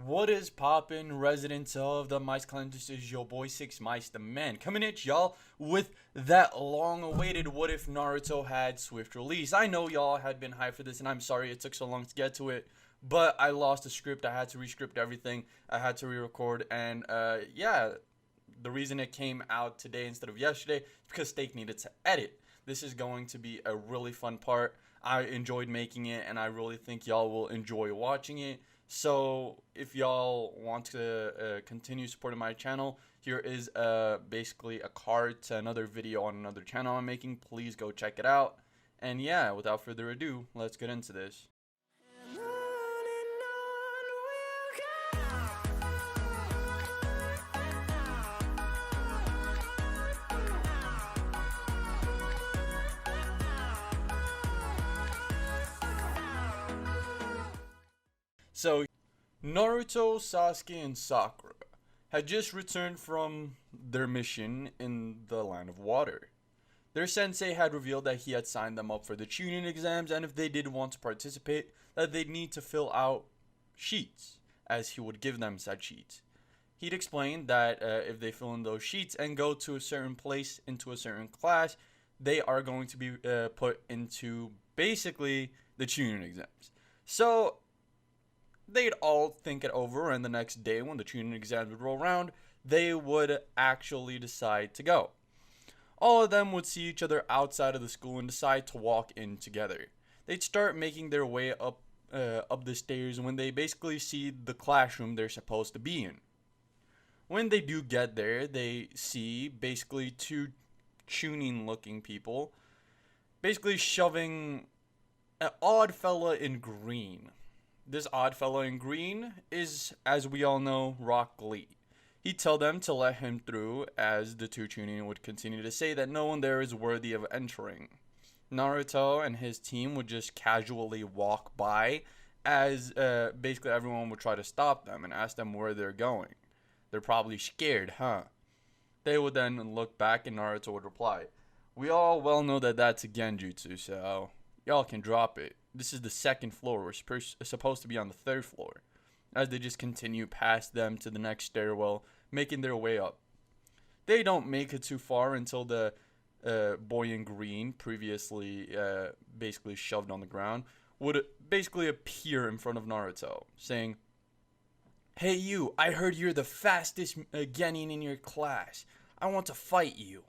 What is poppin', residents of the Mice Clan? This is your boy sixmysta, man, coming at y'all with that long-awaited What If Naruto had swift release. I know y'all had been hyped for this, and I'm sorry it took so long to get to it, but I lost the script. I had to re-script everything. I had to re-record, and yeah, the reason it came out today instead of yesterday is because Steak needed to edit. This is going to be a really fun part. I enjoyed making it, and I really think y'all will enjoy watching it. So if y'all want to continue supporting my channel, here is basically a card to another video on another channel I'm making. Please go check it out. And yeah, without further ado, let's get into this. So, Naruto, Sasuke, and Sakura had just returned from their mission in the Land of Water. Their sensei had revealed that he had signed them up for the Chunin exams, and if they did want to participate, that they'd need to fill out sheets, as he would give them said sheets. He'd explained that if they fill in those sheets and go to a certain place into a certain class, they are going to be put into basically the Chunin exams. So they'd all think it over, and the next day when the Chunin exams would roll around, they would actually decide to go. All of them would see each other outside of the school and decide to walk in together. They'd start making their way up the stairs when they basically see the classroom they're supposed to be in. When they do get there, they see basically two Chunin looking people basically shoving an odd fella in green. This odd fellow in green is, as we all know, Rock Lee. He'd tell them to let him through, as the two Chunin would continue to say that no one there is worthy of entering. Naruto and his team would just casually walk by, as basically everyone would try to stop them and ask them where they're going. They're probably scared, huh? They would then look back and Naruto would reply, "We all well know that that's a genjutsu, so y'all can drop it. This is the second floor. We're supposed to be on the third floor." As they just continue past them to the next stairwell, making their way up. They don't make it too far until the boy in green, previously basically shoved on the ground, would basically appear in front of Naruto, saying, "Hey you, I heard you're the fastest genin in your class. I want to fight you."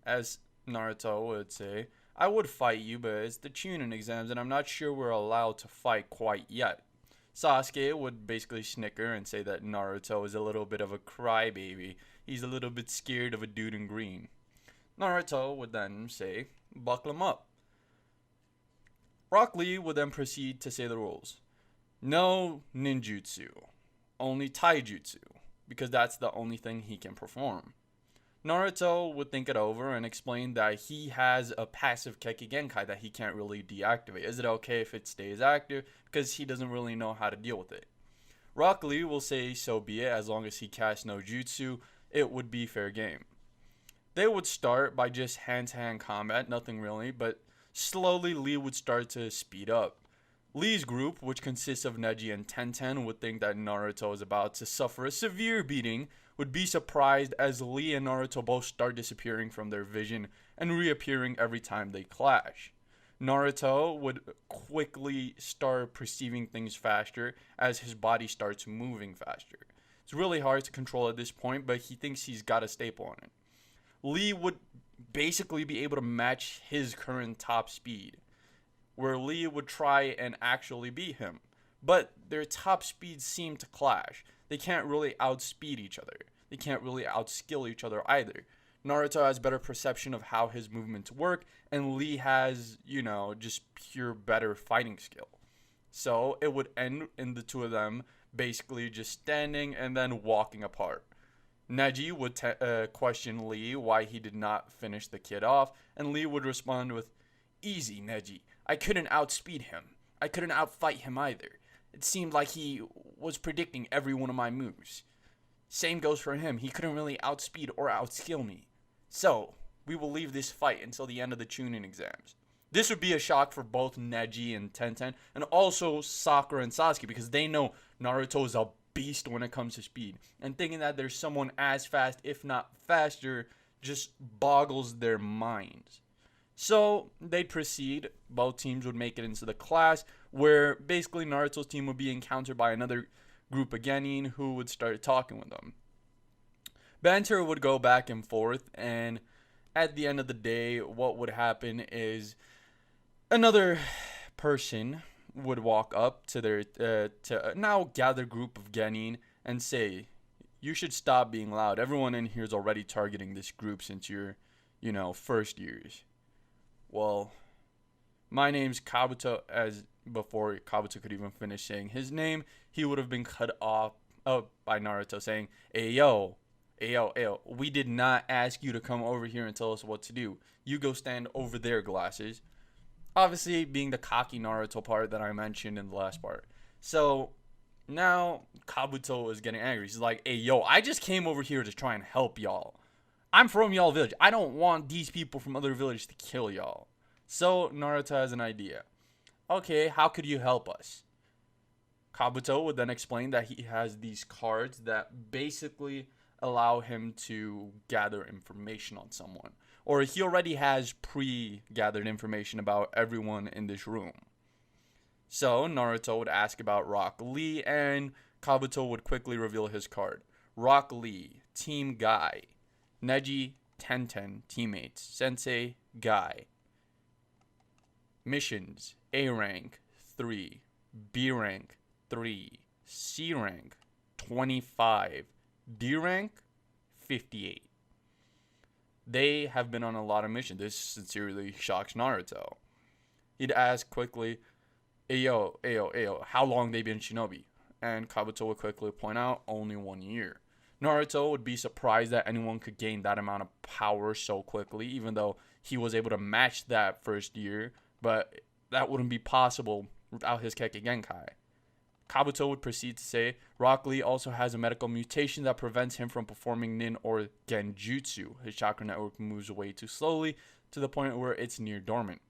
As Naruto would say, "I would fight you, but it's the Chunin exams and I'm not sure we're allowed to fight quite yet." Sasuke would basically snicker and say that Naruto is a little bit of a crybaby. He's a little bit scared of a dude in green. Naruto would then say, "Buckle him up." Rock Lee would then proceed to say the rules. No ninjutsu, only taijutsu, because that's the only thing he can perform. Naruto would think it over and explain that he has a passive Kekkei Genkai that he can't really deactivate. Is it okay if it stays active? Because he doesn't really know how to deal with it. Rock Lee will say so be it, as long as he casts no jutsu, it would be fair game. They would start by just hand-to-hand combat, nothing really, but slowly Lee would start to speed up. Lee's group, which consists of Neji and Tenten, would think that Naruto is about to suffer a severe beating, would be surprised as Lee and Naruto both start disappearing from their vision and reappearing every time they clash. Naruto would quickly start perceiving things faster as his body starts moving faster. It's really hard to control at this point, but he thinks he's got a staple on it. Lee would basically be able to match his current top speed, where Lee would try and actually beat him. But their top speeds seem to clash. They can't really outspeed each other. They can't really outskill each other either. Naruto has better perception of how his movements work, and Lee has, just pure better fighting skill. So it would end in the two of them basically just standing and then walking apart. Neji would question Lee why he did not finish the kid off, and Lee would respond with, "Easy, Neji. I couldn't outspeed him. I couldn't outfight him either. It seemed like he was predicting every one of my moves. Same goes for him. He couldn't really outspeed or outskill me. So, we will leave this fight until the end of the Chunin exams." This would be a shock for both Neji and Tenten, and also Sakura and Sasuke, because they know Naruto is a beast when it comes to speed. And thinking that there's someone as fast, if not faster, just boggles their minds. So they'd proceed. Both teams would make it into the class, where basically Naruto's team would be encountered by another group of genin who would start talking with them. Banter would go back and forth, and at the end of the day, what would happen is another person would walk up to their to a now gathered group of genin and say, "You should stop being loud. Everyone in here is already targeting this group since you're, first years." Well, my name's Kabuto. As before Kabuto could even finish saying his name, he would have been cut off by Naruto saying, Ayo, we did not ask you to come over here and tell us what to do. You go stand over there, glasses." Obviously, being the cocky Naruto part that I mentioned in the last part. So, now Kabuto is getting angry. He's like, I just came over here to try and help y'all. I'm from y'all village. I don't want these people from other villages to kill y'all. So, Naruto has an idea. Okay, how could you help us? Kabuto would then explain that he has these cards that basically allow him to gather information on someone. Or he already has pre-gathered information about everyone in this room. So Naruto would ask about Rock Lee, and Kabuto would quickly reveal his card. Rock Lee, Team Guy. Neji, Tenten, teammates. Sensei, Guy. Missions, A rank, 3. B rank, 3. C rank, 25. D rank, 58. They have been on a lot of missions. This sincerely shocks Naruto. He'd ask quickly, Ayo, how long they been shinobi? And Kabuto would quickly point out, only 1 year. Naruto would be surprised that anyone could gain that amount of power so quickly, even though he was able to match that first year, but that wouldn't be possible without his Kekkei Genkai. Kabuto would proceed to say, Rock Lee also has a medical mutation that prevents him from performing nin or genjutsu. His chakra network moves way too slowly to the point where it's near dormant.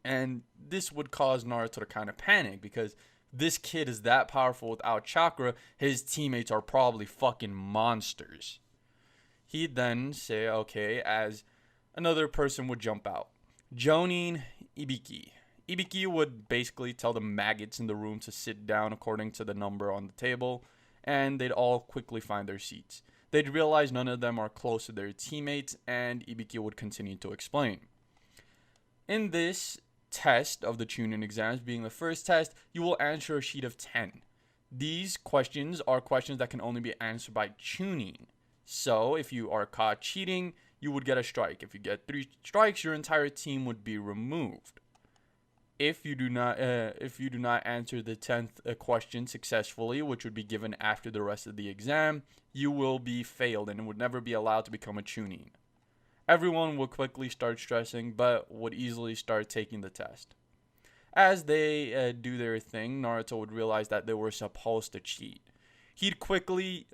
And this would cause Naruto to kind of panic because this kid is that powerful without chakra. His teammates are probably fucking monsters. He'd then say, okay, as another person would jump out. Jonin Ibiki. Ibiki would basically tell the maggots in the room to sit down according to the number on the table, and they'd all quickly find their seats. They'd realize none of them are close to their teammates, and Ibiki would continue to explain. In this test of the Chunin exams, being the first test, you will answer a sheet of 10. These questions are questions that can only be answered by Chunin. So, if you are caught cheating, you would get a strike. If you get 3 strikes, your entire team would be removed. If you do not answer the 10th question successfully, which would be given after the rest of the exam, you will be failed and would never be allowed to become a Chunin. Everyone would quickly start stressing, but would easily start taking the test. As they do their thing, Naruto would realize that they were supposed to cheat. He'd quickly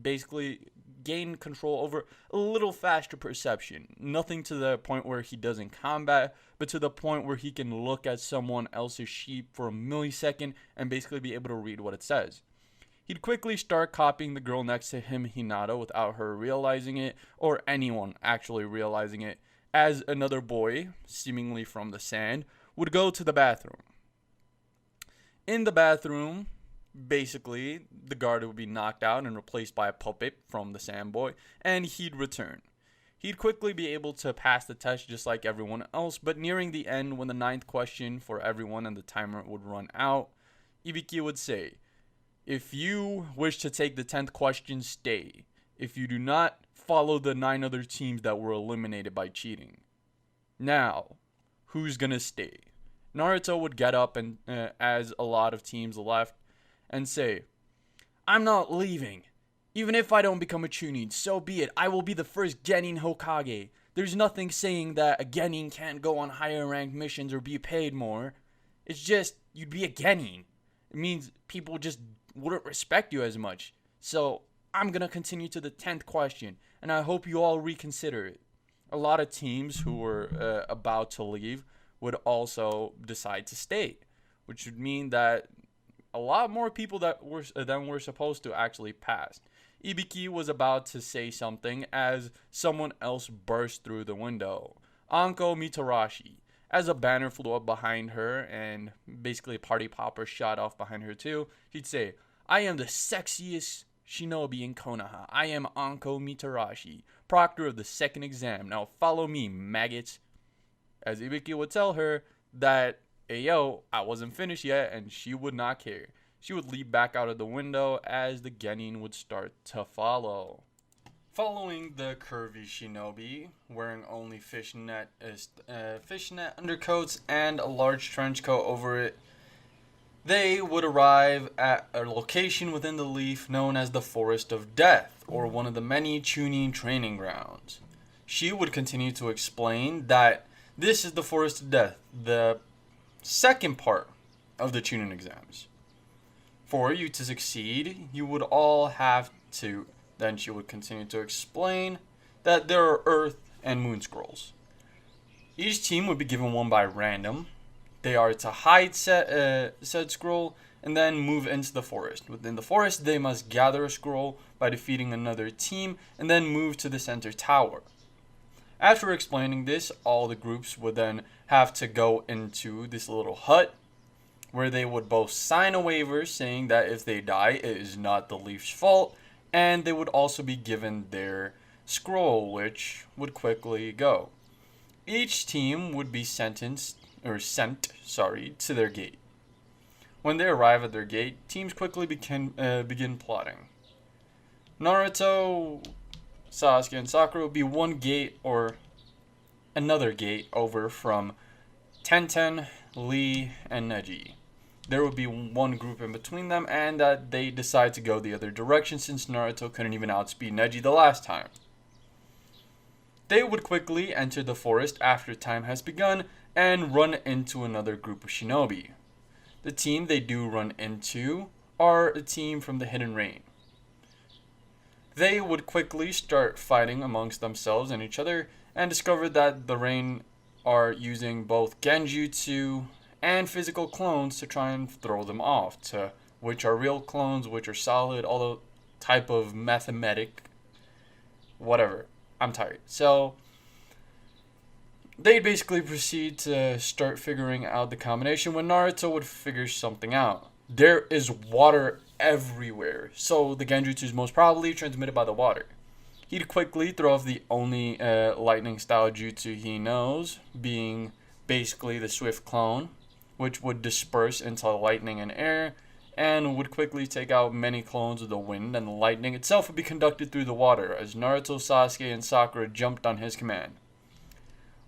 basically gain control over a little faster perception. Nothing to the point where he does in combat, but to the point where he can look at someone else's sheet for a millisecond and basically be able to read what it says. He'd quickly start copying the girl next to him, Hinata, without her realizing it, or anyone actually realizing it, as another boy, seemingly from the sand, would go to the bathroom. In the bathroom, basically, the guard would be knocked out and replaced by a puppet from the sand boy, and he'd return. He'd quickly be able to pass the test just like everyone else, but nearing the end, when the 9th question for everyone and the timer would run out, Ibiki would say, if you wish to take the 10th question, stay. If you do not, follow the 9 other teams that were eliminated by cheating. Now, who's gonna stay? Naruto would get up and as a lot of teams left and say, I'm not leaving. Even if I don't become a Chunin, so be it. I will be the first Genin Hokage. There's nothing saying that a Genin can't go on higher ranked missions or be paid more. It's just, you'd be a Genin. It means people just wouldn't respect you as much. So, I'm gonna continue to the 10th question, and I hope you all reconsider it. A lot of teams who were about to leave would also decide to stay, which would mean that a lot more people than were supposed to actually passed. Ibiki was about to say something as someone else burst through the window. Anko Mitarashi. As a banner flew up behind her and basically a party popper shot off behind her too, she'd say, "I am the sexiest shinobi in Konoha. I am Anko Mitarashi, proctor of the second exam. Now follow me, maggots." As Ibiki would tell her that, "Hey yo, I wasn't finished yet," and she would not care. She would leap back out of the window as the genin would start to follow. Following the curvy shinobi, wearing only fishnet undercoats and a large trench coat over it, they would arrive at a location within the leaf known as the Forest of Death, or one of the many Chunin training grounds. She would continue to explain that this is the Forest of Death, the second part of the Chunin exams. For you to succeed, you would all have to. Then she would continue to explain that there are Earth and Moon scrolls. Each team would be given one by random. They are to hide said scroll and then move into the forest. Within the forest, they must gather a scroll by defeating another team and then move to the center tower. After explaining this, all the groups would then have to go into this little hut where they would both sign a waiver saying that if they die, it is not the Leaf's fault, and they would also be given their scroll, which would quickly go. Each team would be sent to their gate. When they arrive at their gate, teams quickly begin plotting. Naruto, Sasuke, and Sakura would be one gate or another gate over from Tenten, Lee, and Neji. There would be one group in between them, and that they decide to go the other direction since Naruto couldn't even outspeed Neji the last time. They would quickly enter the forest after time has begun and run into another group of shinobi. The team they do run into are a team from the Hidden Rain. They would quickly start fighting amongst themselves and each other and discover that the Rain are using both genjutsu and physical clones to try and throw them off, to which are real clones, which are solid, all the type of mathematic, whatever. I'm tired. So they'd basically proceed to start figuring out the combination when Naruto would figure something out. There is water everywhere, so the genjutsu is most probably transmitted by the water. He'd quickly throw off the only lightning style jutsu he knows, being basically the swift clone, which would disperse into lightning and air, and would quickly take out many clones of the wind, and the lightning itself would be conducted through the water as Naruto, Sasuke, and Sakura jumped on his command.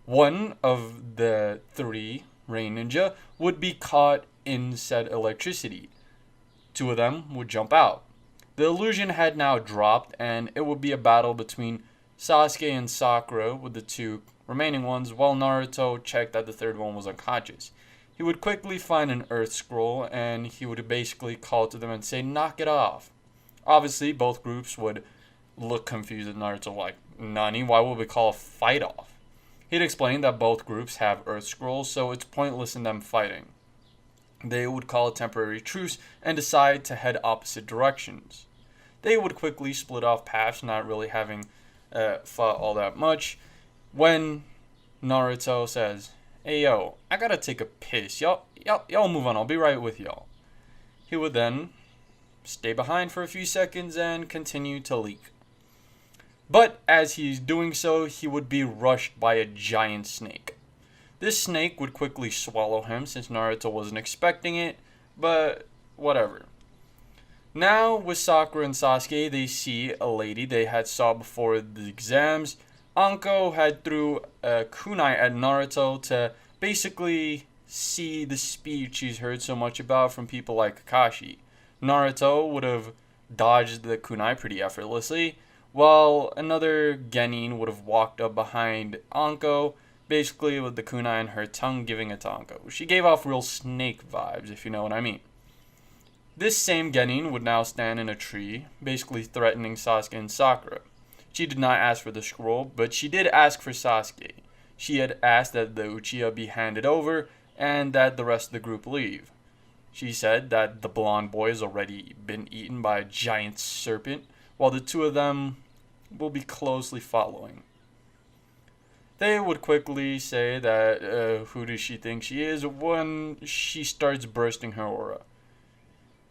One of the three Rain Ninja would be caught in said electricity. Two of them would jump out. The illusion had now dropped, and it would be a battle between Sasuke and Sakura with the two remaining ones, while Naruto checked that the third one was unconscious. He would quickly find an Earth Scroll, and he would basically call to them and say, "Knock it off." Obviously, both groups would look confused at Naruto like, "Nani, why would we call a fight off?" He'd explain that both groups have Earth Scrolls, so it's pointless in them fighting. They would call a temporary truce and decide to head opposite directions. They would quickly split off paths, not really having fought all that much, when Naruto says, "Hey yo, I gotta take a piss. Y'all move on, I'll be right with y'all." He would then stay behind for a few seconds and continue to leak. But as he's doing so, he would be rushed by a giant snake. This snake would quickly swallow him since Naruto wasn't expecting it, but whatever. Now with Sakura and Sasuke, they see a lady they had saw before the exams. Anko had threw a kunai at Naruto to basically see the speech he's heard so much about from people like Kakashi. Naruto would have dodged the kunai pretty effortlessly, while another genin would have walked up behind Anko, basically with the kunai in her tongue giving it to Anko. She gave off real snake vibes, if you know what I mean. This same genin would now stand in a tree, basically threatening Sasuke and Sakura. She did not ask for the scroll, but she did ask for Sasuke. She had asked that the Uchiha be handed over and that the rest of the group leave. She said that the blonde boy has already been eaten by a giant serpent, while the two of them will be closely following. They would quickly say that who does she think she is when she starts bursting her aura.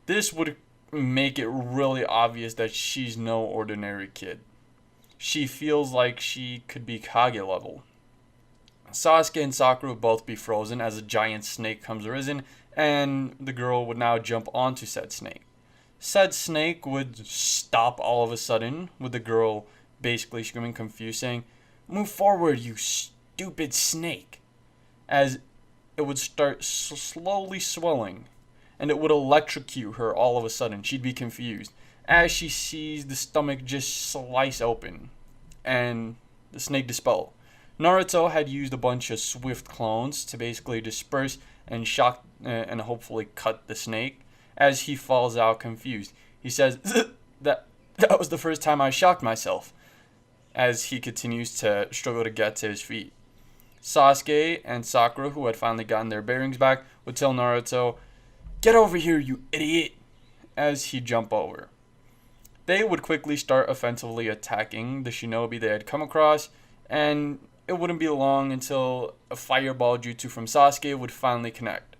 This would make it really obvious that she's no ordinary kid. She feels like she could be Kage level. Sasuke and Sakura would both be frozen as a giant snake comes arisen, and the girl would now jump onto said snake. Said snake would stop all of a sudden, with the girl basically screaming confused, saying, "Move forward, you stupid snake," as it would start slowly swelling, and it would electrocute her all of a sudden. She'd be confused as she sees the stomach just slice open, and the snake dispel. Naruto had used a bunch of swift clones to basically disperse and shock and hopefully cut the snake as he falls out confused. He says, that was the first time I shocked myself," as he continues to struggle to get to his feet. Sasuke and Sakura, who had finally gotten their bearings back, would tell Naruto, "Get over here, you idiot," as he jump over. They would quickly start offensively attacking the shinobi they had come across, and it wouldn't be long until a fireball jutsu from Sasuke would finally connect.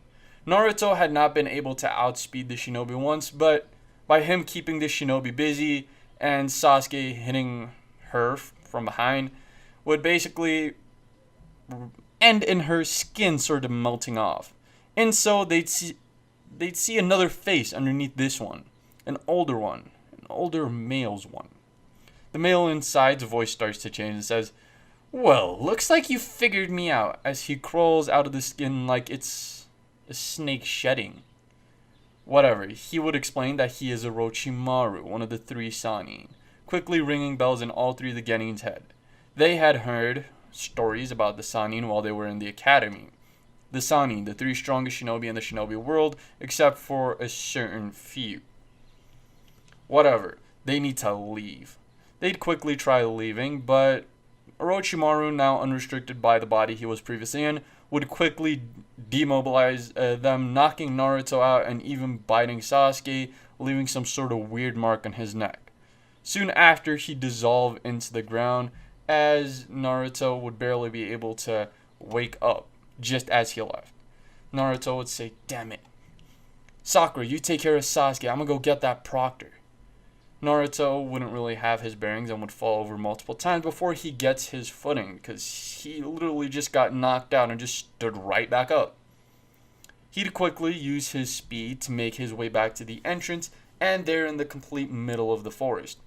Naruto had not been able to outspeed the shinobi once, but by him keeping the shinobi busy and Sasuke hitting her from behind would basically end in her skin sort of melting off. And so they'd see another face underneath this one, an older male's one. The male inside's voice starts to change and says, "Well, looks like you figured me out," as he crawls out of the skin like it's a snake shedding. Whatever, he would explain that he is Orochimaru, one of the three Sannin, quickly ringing bells in all three of the Genin's head. They had heard stories about the Sannin while they were in the academy. The Sannin, the three strongest shinobi in the shinobi world, except for a certain few. Whatever, they need to leave. They'd quickly try leaving, but Orochimaru, now unrestricted by the body he was previously in, would quickly demobilize them, knocking Naruto out and even biting Sasuke, leaving some sort of weird mark on his neck. Soon after, he dissolved into the ground, as Naruto would barely be able to wake up just as he left. Naruto would say, "Damn it. Sakura, you take care of Sasuke. I'm gonna go get that proctor." Naruto wouldn't really have his bearings and would fall over multiple times before he gets his footing, because he literally just got knocked out and just stood right back up. He'd quickly use his speed to make his way back to the entrance, and they're in the complete middle of the forest.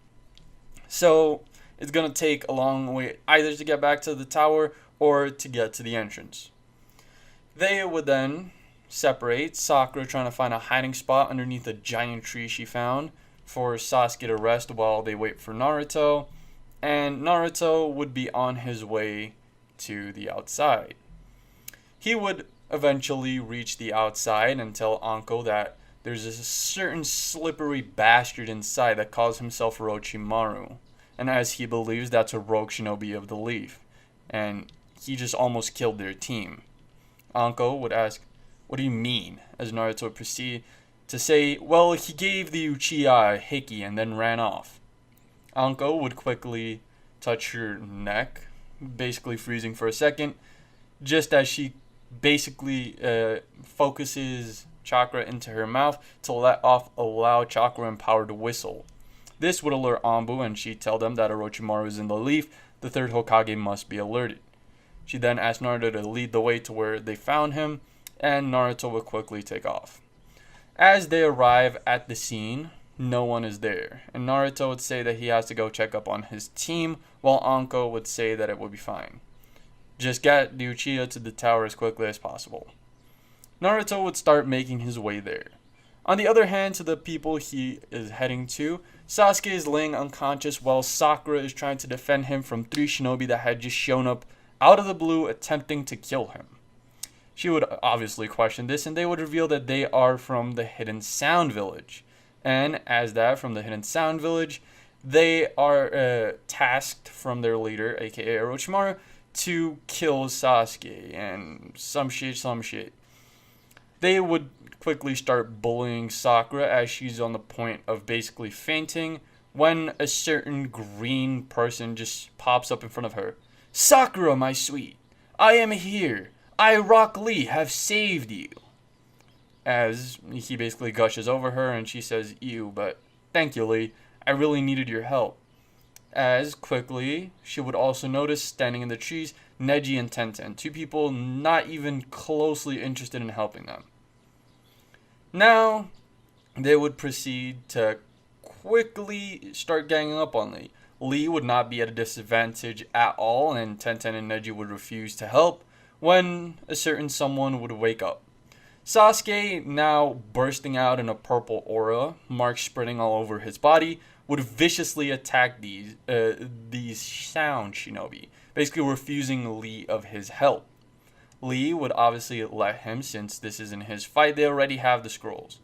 So it's going to take a long way either to get back to the tower or to get to the entrance. They would then separate, Sakura trying to find a hiding spot underneath a giant tree she found for Sasuke to rest while they wait for Naruto, and Naruto would be on his way to the outside. He would eventually reach the outside and tell Anko that there's a certain slippery bastard inside that calls himself Orochimaru, and as he believes that's a rogue shinobi of the Leaf, and he just almost killed their team. Anko would ask, "What do you mean?" as Naruto would proceed to say, "Well, he gave the Uchiha a hickey and then ran off." Anko would quickly touch her neck, basically freezing for a second, just as she basically focuses chakra into her mouth to let off a loud chakra-empowered whistle. This would alert Anbu, and she'd tell them that Orochimaru is in the Leaf. The third Hokage must be alerted. She then asked Naruto to lead the way to where they found him, and Naruto would quickly take off. As they arrive at the scene, no one is there, and Naruto would say that he has to go check up on his team, while Anko would say that it would be fine. Just get the Uchiha to the tower as quickly as possible. Naruto would start making his way there. On the other hand, to the people he is heading to, Sasuke is laying unconscious while Sakura is trying to defend him from three shinobi that had just shown up out of the blue attempting to kill him. She would obviously question this, and they would reveal that they are from the Hidden Sound Village. And as that, from the Hidden Sound Village, they are tasked from their leader, aka Orochimaru, to kill Sasuke and some shit. They would quickly start bullying Sakura as she's on the point of basically fainting when a certain green person just pops up in front of her. "Sakura, my sweet, I am here. I, Rock Lee, have saved you." As he basically gushes over her and she says, "Ew, but thank you, Lee. I really needed your help." As quickly, she would also notice standing in the trees Neji and Tenten, two people not even closely interested in helping them. Now, they would proceed to quickly start ganging up on Lee. Lee would not be at a disadvantage at all, and Tenten and Neji would refuse to help when a certain someone would wake up. Sasuke, now bursting out in a purple aura, marks spreading all over his body, would viciously attack these sound shinobi, basically refusing Lee of his help. Lee would obviously let him since this isn't his fight, they already have the scrolls.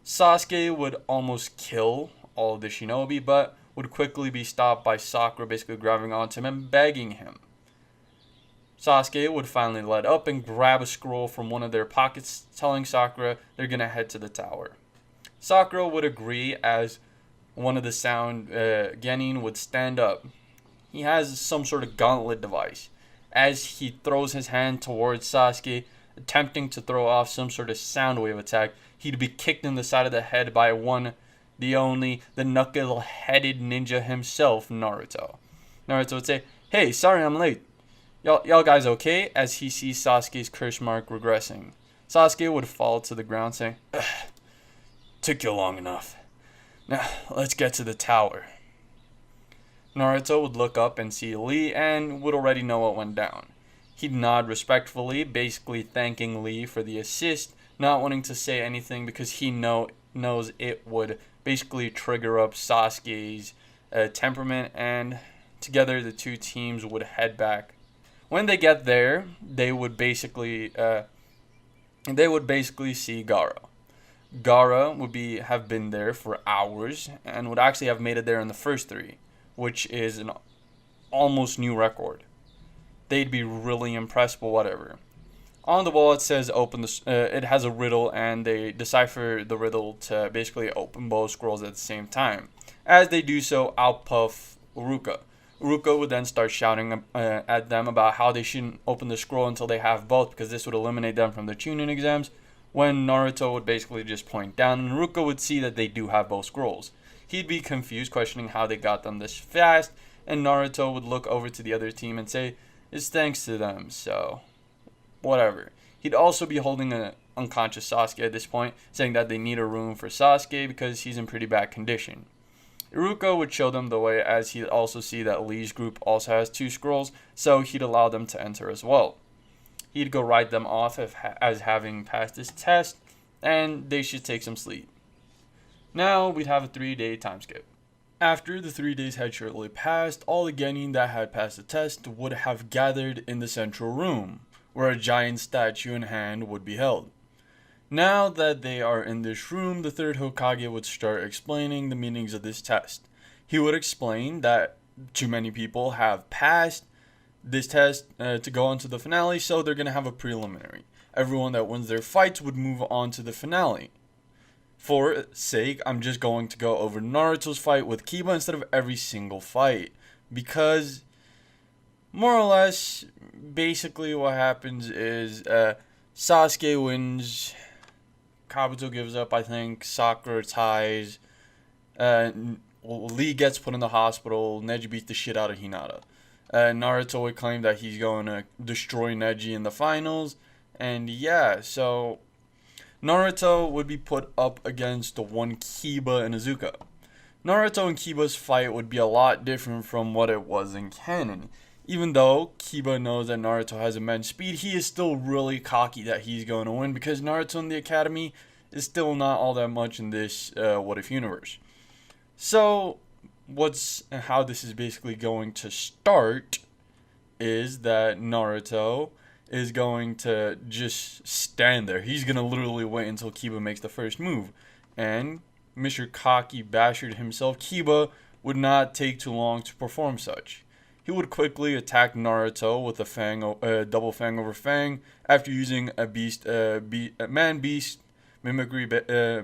Sasuke would almost kill all of the shinobi, but would quickly be stopped by Sakura basically grabbing onto him and begging him. Sasuke would finally let up and grab a scroll from one of their pockets, telling Sakura they're gonna head to the tower. Sakura would agree as one of the sound genin would stand up. He has some sort of gauntlet device. As he throws his hand towards Sasuke, attempting to throw off some sort of sound wave attack, he'd be kicked in the side of the head by the knuckle-headed ninja himself, Naruto. Naruto would say, "Hey, sorry I'm late. Y'all guys okay?" As he sees Sasuke's curse mark regressing. Sasuke would fall to the ground saying, "Took you long enough. Now, let's get to the tower." Naruto would look up and see Lee and would already know what went down. He'd nod respectfully, basically thanking Lee for the assist, not wanting to say anything because he knows it would basically trigger up Sasuke's temperament, and together the two teams would head back. When they get there, they would basically see Gaara. Gaara would have been there for hours and would actually have made it there in the first three, which is an almost new record. They'd be really impressed, but whatever. On the wall it says it has a riddle, and they decipher the riddle to basically open both scrolls at the same time. As they do so, out puff Uruka. Uruka would then start shouting at them about how they shouldn't open the scroll until they have both, because this would eliminate them from the Chunin exams, when Naruto would basically just point down, and Uruka would see that they do have both scrolls. He'd be confused, questioning how they got them this fast, and Naruto would look over to the other team and say, "It's thanks to them, so whatever." He'd also be holding an unconscious Sasuke at this point, saying that they need a room for Sasuke because he's in pretty bad condition. Iruka would show them the way, as he'd also see that Lee's group also has 2 scrolls, so he'd allow them to enter as well. He'd go write them off as having passed his test, and they should take some sleep. Now we'd have a 3-day time skip. After the 3 days had shortly passed, all the genin that had passed the test would have gathered in the central room, where a giant statue in hand would be held. Now that they are in this room, the third Hokage would start explaining the meanings of this test. He would explain that too many people have passed this test to go on to the finale, so they're going to have a preliminary. Everyone that wins their fights would move on to the finale. For sake, I'm just going to go over Naruto's fight with Kiba instead of every single fight, because more or less, basically what happens is Sasuke wins, Kabuto gives up, I think, Sakura ties, Lee gets put in the hospital, Neji beats the shit out of Hinata. Naruto would claim that he's going to destroy Neji in the finals, and yeah, so Naruto would be put up against the one Kiba and Izuka. Naruto and Kiba's fight would be a lot different from what it was in canon. Even though Kiba knows that Naruto has immense speed, he is still really cocky that he's going to win, because Naruto in the academy is still not all that much in this What If universe. So, how this is basically going to start is that Naruto is going to just stand there. He's going to literally wait until Kiba makes the first move. And Mr. Cocky Bastard himself, Kiba, would not take too long to perform such. He would quickly attack Naruto with a double fang over fang after using a man beast mimicry,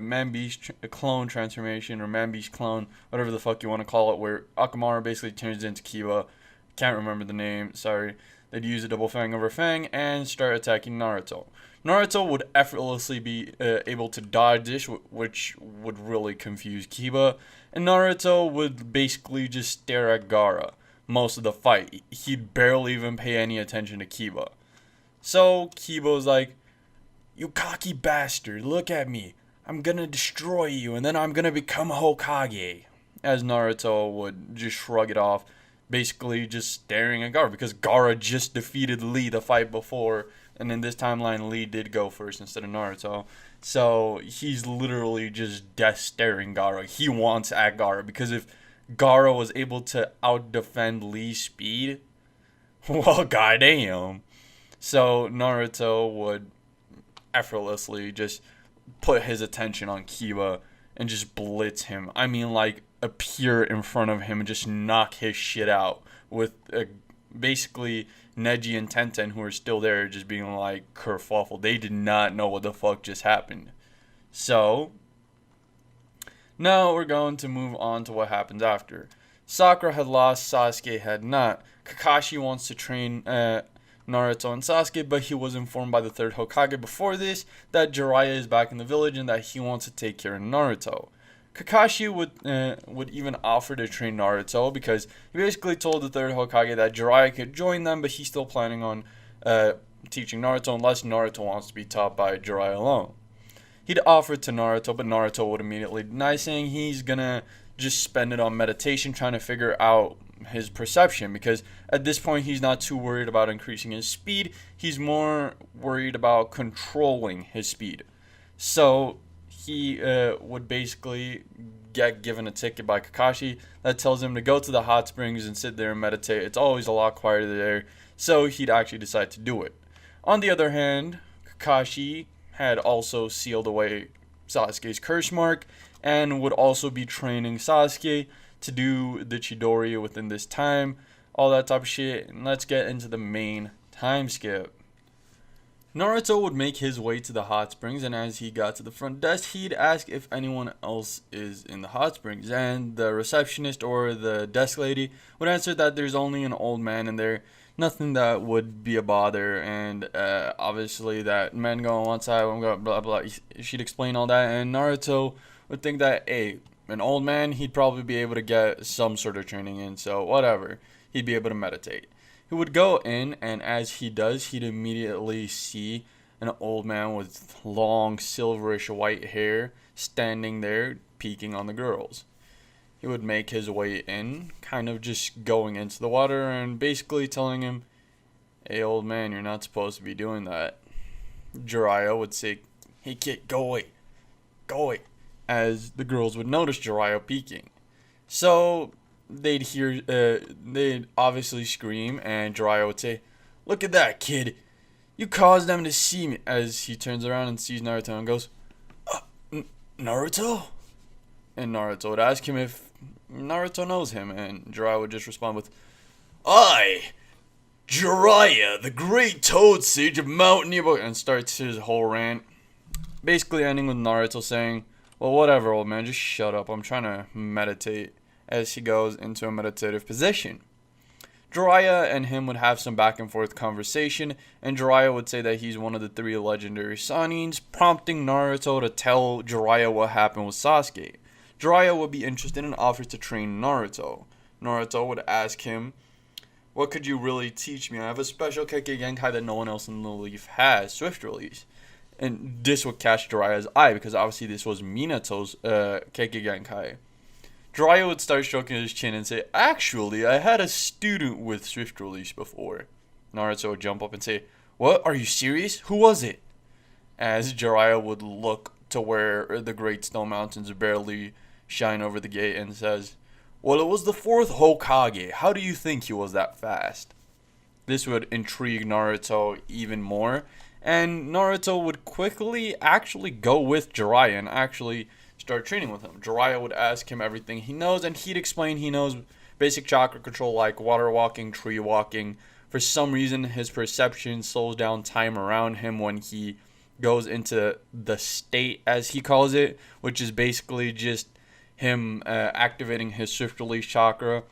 man beast clone transformation, or man beast clone, whatever the fuck you want to call it, where Akamaru basically turns into Kiba. Can't remember the name, sorry. They'd use a double fang over fang and start attacking Naruto. Naruto would effortlessly be able to dodge this, which would really confuse Kiba, and Naruto would basically just stare at Gaara most of the fight. He'd barely even pay any attention to Kiba. So Kiba was like, "You cocky bastard, look at me. I'm gonna destroy you, and then I'm gonna become Hokage." As Naruto would just shrug it off, basically just staring at Gaara, because Gaara just defeated Lee the fight before, and in this timeline Lee did go first instead of Naruto. So he's literally just death staring Gaara. He wants at Gaara, because if Gaara was able to out-defend Lee's speed, well, goddamn. So Naruto would effortlessly just put his attention on Kiba and just blitz him. I mean, like, appear in front of him and just knock his shit out with basically Neji and Tenten, who are still there, just being like kerfuffle. They did not know what the fuck just happened. So now we're going to move on to what happens after. Sakura had lost, Sasuke had not. Kakashi wants to train Naruto and Sasuke, but he was informed by the third Hokage before this that Jiraiya is back in the village and that he wants to take care of Naruto. Kakashi would even offer to train Naruto, because he basically told the third Hokage that Jiraiya could join them, but he's still planning on teaching Naruto unless Naruto wants to be taught by Jiraiya alone. He'd offer to Naruto, but Naruto would immediately deny, saying he's gonna just spend it on meditation, trying to figure out his perception, because at this point he's not too worried about increasing his speed. He's more worried about controlling his speed. So he would basically get given a ticket by Kakashi that tells him to go to the hot springs and sit there and meditate. It's always a lot quieter there, so he'd actually decide to do it. On the other hand, Kakashi had also sealed away Sasuke's curse mark and would also be training Sasuke to do the Chidori within this time, all that type of shit. And let's get into the main time skip. Naruto would make his way to the hot springs, and as he got to the front desk, he'd ask if anyone else is in the hot springs, and the receptionist or the desk lady would answer that there's only an old man in there, nothing that would be a bother, and obviously that men go on one side, women go blah blah. She'd explain all that, and Naruto would think that, hey, an old man, he'd probably be able to get some sort of training in, so whatever, he'd be able to meditate. He would go in, and as he does, he'd immediately see an old man with long silverish white hair standing there peeking on the girls. He would make his way in, kind of just going into the water and basically telling him, "Hey old man, you're not supposed to be doing that." Jiraiya would say, "Hey kid, go away, go away," as the girls would notice Jiraiya peeking. So they'd obviously scream, and Jiraiya would say, "Look at that, kid. You caused them to see me," as he turns around and sees Naruto and goes, "Naruto?" And Naruto would ask him if Naruto knows him, and Jiraiya would just respond with, "I, Jiraiya, the great Toad Sage of Mount Nebo," and starts his whole rant, basically ending with Naruto saying, "Well, whatever, old man, just shut up. I'm trying to meditate," as he goes into a meditative position. Jiraiya and him would have some back and forth conversation, and Jiraiya would say that he's one of the 3 legendary Sanins, prompting Naruto to tell Jiraiya what happened with Sasuke. Jiraiya would be interested and offers to train Naruto. Naruto would ask him, "What could you really teach me? I have a special Kekkei Genkai that no one else in the Leaf has, Swift Release." And this would catch Jiraiya's eye, because obviously this was Minato's Kekkei Genkai. Jiraiya would start stroking his chin and say, "Actually, I had a student with Swift Release before." Naruto would jump up and say, "What? Are you serious? Who was it?" As Jiraiya would look to where the Great Snow Mountains barely shine over the gate and says, "Well, it was the 4th Hokage. How do you think he was that fast?" This would intrigue Naruto even more, and Naruto would quickly actually go with Jiraiya and actually start training with him. Jiraiya would ask him everything he knows, and he'd explain he knows basic chakra control like water walking, tree walking. For some reason, his perception slows down time around him when he goes into the state, as he calls it, which is basically just him activating his swift release chakra.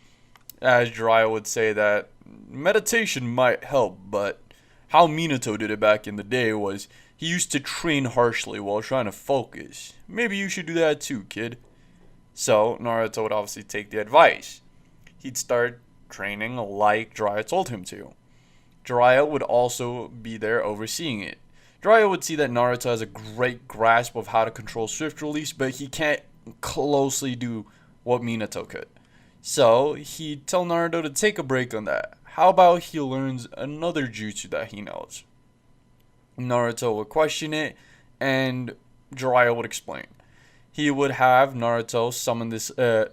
As Jiraiya would say that meditation might help, but how Minato did it back in the day was he used to train harshly while trying to focus. Maybe you should do that too, kid. So Naruto would obviously take the advice. He'd start training like Jiraiya told him to. Jiraiya would also be there overseeing it. Jiraiya would see that Naruto has a great grasp of how to control swift release, but he can't closely do what Minato could. So he'd tell Naruto to take a break on that. How about he learns another jutsu that he knows? Naruto would question it, and Jiraiya would explain. He would have Naruto summon this,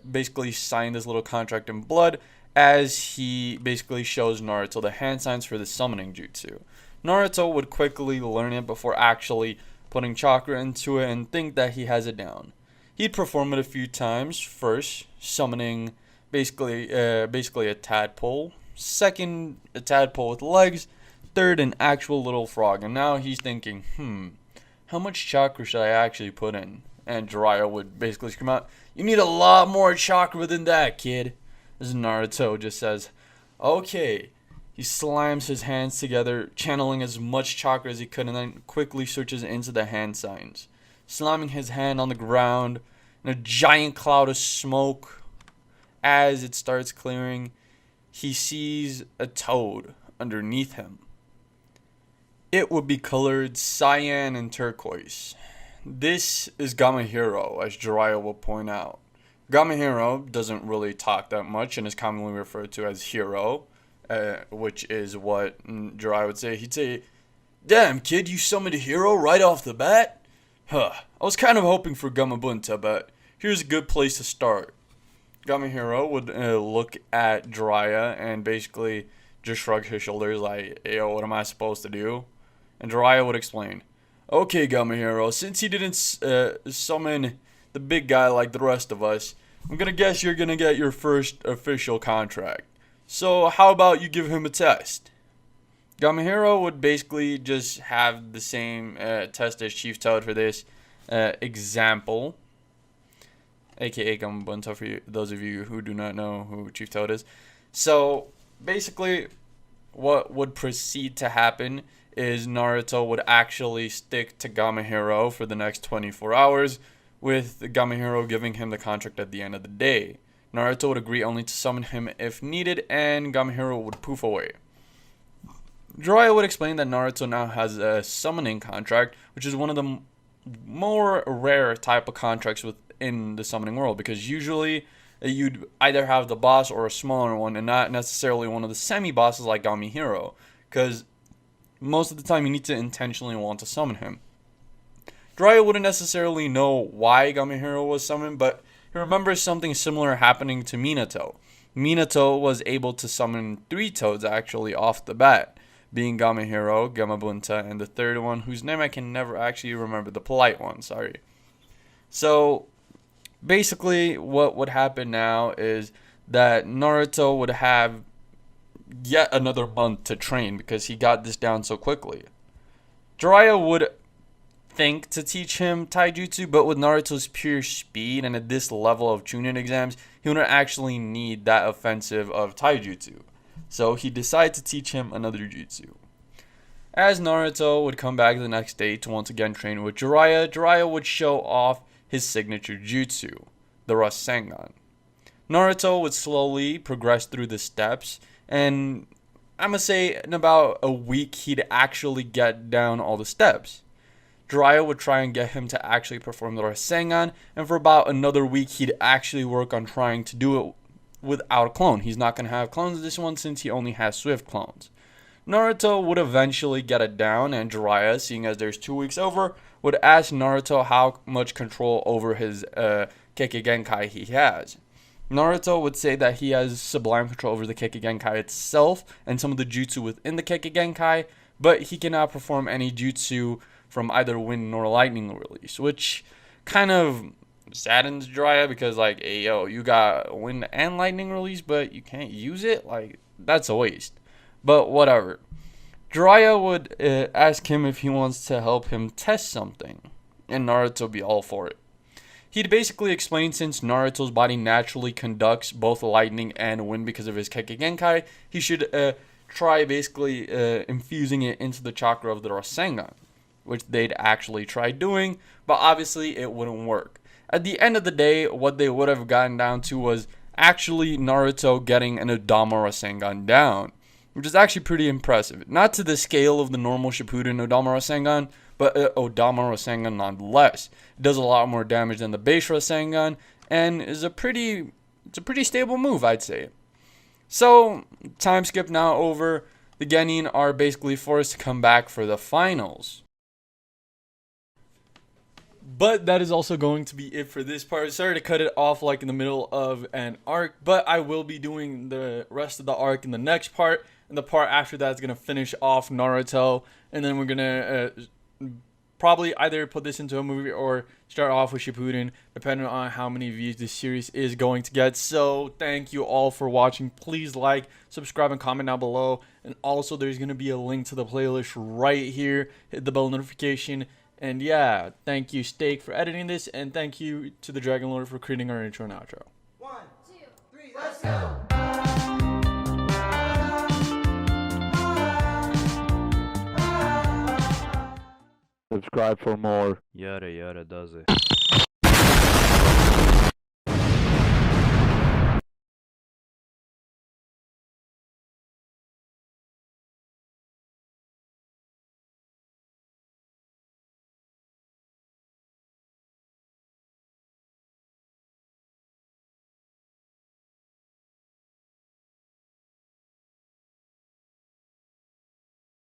basically sign this little contract in blood, as he basically shows Naruto the hand signs for the summoning jutsu. Naruto would quickly learn it before actually putting chakra into it and think that he has it down. He'd perform it a few times. First, summoning basically a tadpole. Second, a tadpole with legs. Third, an actual little frog. And now he's thinking, how much chakra should I actually put in? And Jiraiya would basically scream out, "You need a lot more chakra than that, kid." As Naruto just says, "Okay." He slams his hands together, channeling as much chakra as he could, and then quickly switches into the hand signs. Slamming his hand on the ground, in a giant cloud of smoke. As it starts clearing, he sees a toad underneath him. It would be colored cyan and turquoise. This is Gamahiro, as Jiraiya will point out. Gamahiro doesn't really talk that much and is commonly referred to as Hero, which is what Jiraiya would say. He'd say, "Damn, kid, you summoned a hero right off the bat? Huh, I was kind of hoping for Gamabunta, but here's a good place to start." Gamahiro would look at Jiraiya and basically just shrug his shoulders like, "Yo, what am I supposed to do?" And Jiraiya would explain, "Okay, Gamahiro, since he didn't summon the big guy like the rest of us, I'm gonna guess you're gonna get your first official contract. So how about you give him a test?" Gamahiro would basically just have the same test as Chief Toad for this example, aka Gamabunta for those of you who do not know who Chief Toad is. So basically what would proceed to happen is Naruto would actually stick to Gamahiro for the next 24 hours, with Gamahiro giving him the contract at the end of the day. Naruto would agree only to summon him if needed, and Gamahiro would poof away. Jiraiya would explain that Naruto now has a summoning contract, which is one of the more rare type of contracts within the summoning world, because usually you'd either have the boss or a smaller one, and not necessarily one of the semi-bosses like Gamahiro, because most of the time you need to intentionally want to summon him. Jiraiya wouldn't necessarily know why Gamahiro was summoned, but he remembers something similar happening to Minato. Minato was able to summon 3 toads actually off the bat, being Gamahiro, Gamabunta, and the third one, whose name I can never actually remember, the polite one, sorry. So basically what would happen now is that Naruto would have yet another month to train because he got this down so quickly. Jiraiya would think to teach him taijutsu, but with Naruto's pure speed and at this level of Chunin exams, he wouldn't actually need that offensive of taijutsu. So he decided to teach him another jutsu. As Naruto would come back the next day to once again train with Jiraiya, Jiraiya would show off his signature jutsu, the Rasengan. Naruto would slowly progress through the steps, and I'm gonna say in about a week he'd actually get down all the steps. Jiraiya would try and get him to actually perform the Rasengan, and for about another week he'd actually work on trying to do it without a clone. He's not going to have clones this one since he only has Swift clones. Naruto would eventually get it down, and Jiraiya, seeing as there's 2 weeks over, would ask Naruto how much control over his Kekkei Genkai he has. Naruto would say that he has sublime control over the Kekkei Genkai itself and some of the jutsu within the Kekkei Genkai, but he cannot perform any jutsu from either wind nor lightning release, which kind of saddens Jiraiya because like, hey, yo, you got wind and lightning release, but you can't use it. Like, that's a waste. But whatever. Jiraiya would ask him if he wants to help him test something, and Naruto would be all for it. He'd basically explain since Naruto's body naturally conducts both lightning and wind because of his Kekkei Genkai, he should try basically infusing it into the chakra of the Rasengan, which they'd actually try doing, but obviously it wouldn't work. At the end of the day, what they would have gotten down to was actually Naruto getting an Odama Rasengan down, which is actually pretty impressive. Not to the scale of the normal Shippuden Odama Rasengan, but Odama Rasengan nonetheless. It does a lot more damage than the base Rasengan, and is a pretty stable move, I'd say. So, time skip now over. The Genin are basically forced to come back for the finals. But that is also going to be it for this part. Sorry to cut it off like in the middle of an arc, but I will be doing the rest of the arc in the next part. And the part after that is going to finish off Naruto. And then we're going to probably either put this into a movie or start off with Shippuden, depending on how many views this series is going to get. So thank you all for watching. Please like, subscribe, and comment down below. And also there's going to be a link to the playlist right here. Hit the bell notification. And yeah, thank you Steak for editing this, and thank you to the Dragon Lord for creating our intro and outro. 1, 2, 3, let's go! Subscribe for more. Yada yada does it.